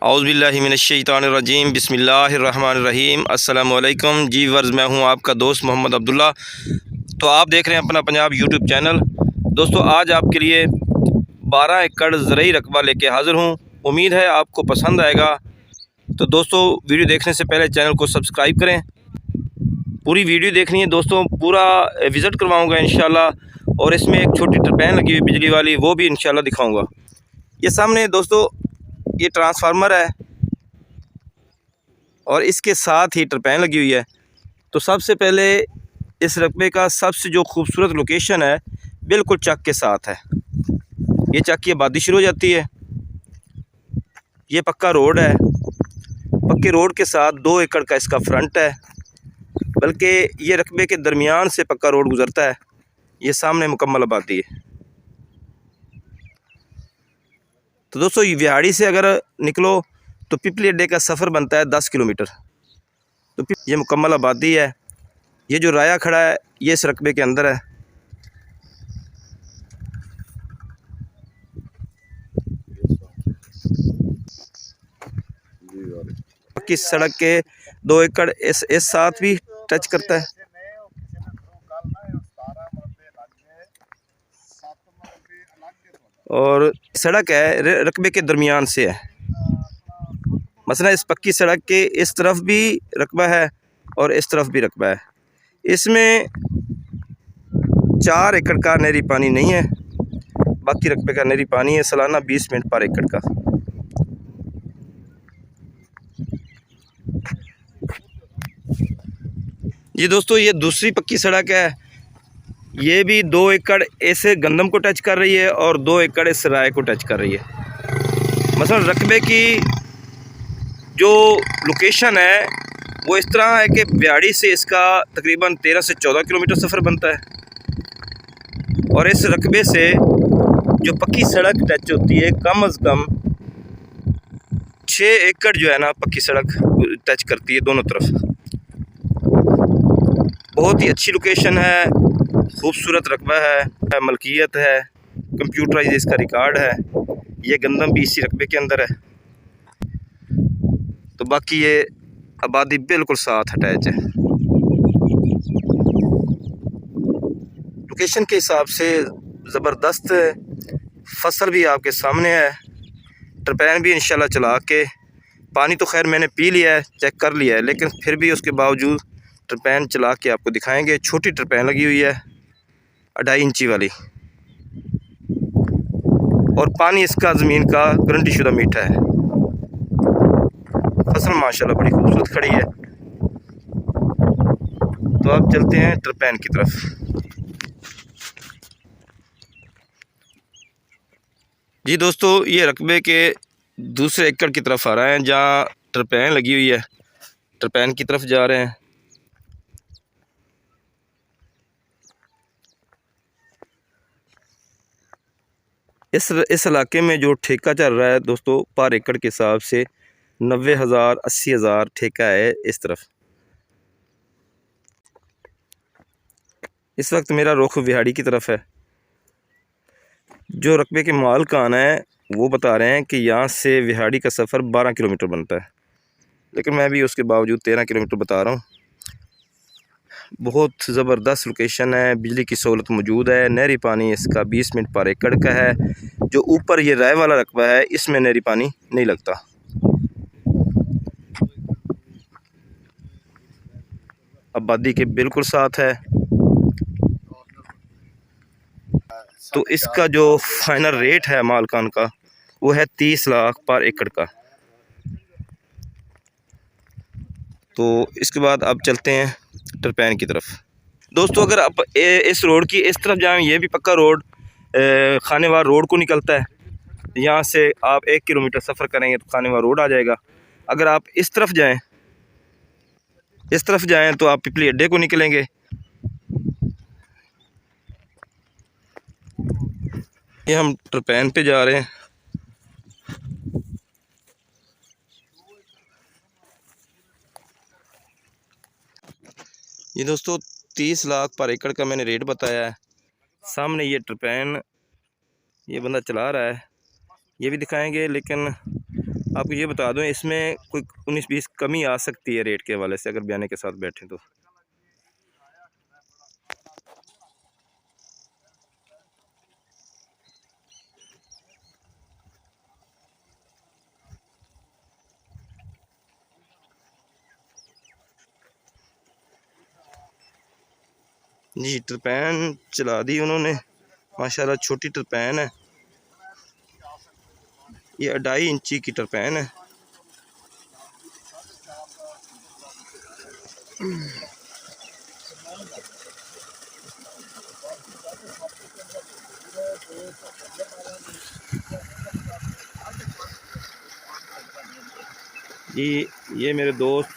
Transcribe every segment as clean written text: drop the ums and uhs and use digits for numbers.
औज़ुबिल्लाहिमिनश्शैतानिर्रजीम बिस्मिल्लाहिर्रहमानिर्रहीम अस्सलामु अलैकुम। जी वर्ज़ मैं हूँ आपका दोस्त मोहम्मद अब्दुल्ला। तो आप देख रहे हैं अपना पंजाब यूट्यूब चैनल। दोस्तों आज आपके लिए 12 एकड़ ज़रई रकबा लेके हाज़िर हूँ। उम्मीद है आपको पसंद आएगा। तो दोस्तों वीडियो देखने से पहले चैनल को सब्सक्राइब करें। पूरी वीडियो देखनी है दोस्तों, पूरा विज़िट करवाऊँगा इंशाल्लाह। और इसमें एक छोटी टरपैन लगी हुई बिजली वाली, वो भी इंशाल्लाह दिखाऊँगा। ये सामने दोस्तों ये ट्रांसफार्मर है और इसके साथ ही टरपैन लगी हुई है। तो सबसे पहले इस रकबे का सबसे जो खूबसूरत लोकेशन है बिल्कुल चक के साथ है। ये चक की आबादी शुरू हो जाती है। ये पक्का रोड है, पक्के रोड के साथ 2 एकड़ का इसका फ्रंट है, बल्कि ये रकबे के दरमियान से पक्का रोड गुज़रता है। ये सामने मुकम्मल आबादी है। तो दोस्तों ये विहाड़ी से अगर निकलो तो पिपली अड्डे का सफ़र बनता है 10 किलोमीटर। तो ये मुकम्मल आबादी है। ये जो राया खड़ा है ये इस रकबे के अंदर है। पक्की सड़क के 2 एकड़ इस साथ भी टच करता है। और सड़क है रकबे के दरमियान से है। मसला इस पक्की सड़क के इस तरफ भी रकबा है और इस तरफ भी रकबा है। इसमें 4 एकड़ का नहरी पानी नहीं है, बाकी रकबे का नहरी पानी है। सालाना 20 मिनट पर एकड़ का। ये दोस्तों ये दूसरी पक्की सड़क है। ये भी 2 एकड़ ऐसे गंदम को टच कर रही है और 2 एकड़ इस राय को टच कर रही है। मसलन रकबे की जो लोकेशन है वो इस तरह है कि बिहाड़ी से इसका तकरीबन 13 से 14 किलोमीटर सफ़र बनता है। और इस रकबे से जो पक्की सड़क टच होती है कम अज़ कम 6 एकड़ जो है ना पक्की सड़क टच करती है दोनों तरफ। बहुत ही अच्छी लोकेशन है, खूबसूरत रकबा है, मलकियत है, कंप्यूटराइज इसका रिकॉर्ड है। ये गंदम भी इसी रकबे के अंदर है। तो बाकी ये आबादी बिल्कुल साथ अटैच है। लोकेशन के हिसाब से ज़बरदस्त फसल भी आपके सामने है। टरपैन भी इंशाल्लाह चला के, पानी तो खैर मैंने पी लिया है, चेक कर लिया है, लेकिन फिर भी उसके बावजूद टरपैन चला के आपको दिखाएंगे। छोटी टरपैन लगी हुई है 2.5 इंची वाली, और पानी इसका ज़मीन का गारंटी शुदा मीठा है। फसल माशाल्लाह बड़ी खूबसूरत खड़ी है। तो अब चलते हैं टरपैन की तरफ। जी दोस्तों ये रकबे के दूसरे एकड़ की तरफ आ रहे हैं जहाँ टरपैन लगी हुई है। टरपैन की तरफ जा रहे हैं। इस इलाके में जो ठेका चल रहा है दोस्तों पर एकड़ के हिसाब से 90,000 80,000 ठेका है इस तरफ। इस वक्त मेरा रुख विहाड़ी की तरफ है। जो रकबे के मालिकान है वो बता रहे हैं कि यहाँ से विहाड़ी का सफ़र 12 किलोमीटर बनता है, लेकिन मैं भी उसके बावजूद 13 किलोमीटर बता रहा हूँ। बहुत ज़बरदस्त लोकेशन है, बिजली की सहूलत मौजूद है। नहरी पानी इसका 20 मिनट पर एकड़ का है। जो ऊपर ये राय वाला रकबा है इसमें नहरी पानी नहीं लगता। आबादी के बिल्कुल साथ है। तो इसका जो फाइनल रेट है मालकान का वो है 30 लाख पर एकड़ का। तो इसके बाद अब चलते हैं टरपैन की तरफ। दोस्तों अगर आप इस रोड की इस तरफ जाएं, ये भी पक्का रोड खानेवार रोड को निकलता है। यहाँ से आप 1 किलोमीटर सफ़र करेंगे तो खानेवार रोड आ जाएगा। अगर आप इस तरफ जाएं तो आप पिपली अड्डे को निकलेंगे। ये हम टरपैन पे जा रहे हैं। ये दोस्तों 30 लाख पर एकड़ का मैंने रेट बताया है। सामने ये टरपैन ये बंदा चला रहा है, ये भी दिखाएंगे, लेकिन आपको ये बता दूं, इसमें कोई 19-20 कमी आ सकती है रेट के हवाले से, अगर बयाने के साथ बैठें तो। जी टरपैन चला दी उन्होंने माशाल्लाह, छोटी टरपैन है ये, 2.5 इंची की टरपैन है। ये मेरे दोस्त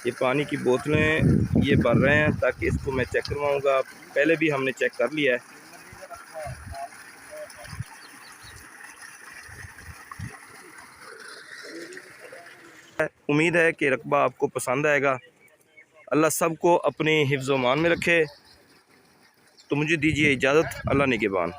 ये पानी की बोतलें ये भर रहे हैं ताकि इसको मैं चेक करवाऊंगा। पहले भी हमने चेक कर लिया है। उम्मीद है कि रकबा आपको पसंद आएगा। अल्लाह सबको अपनी हिफ्ज़-ओ-मान में रखे। तो मुझे दीजिए इजाज़त। अल्लाह निगहबान।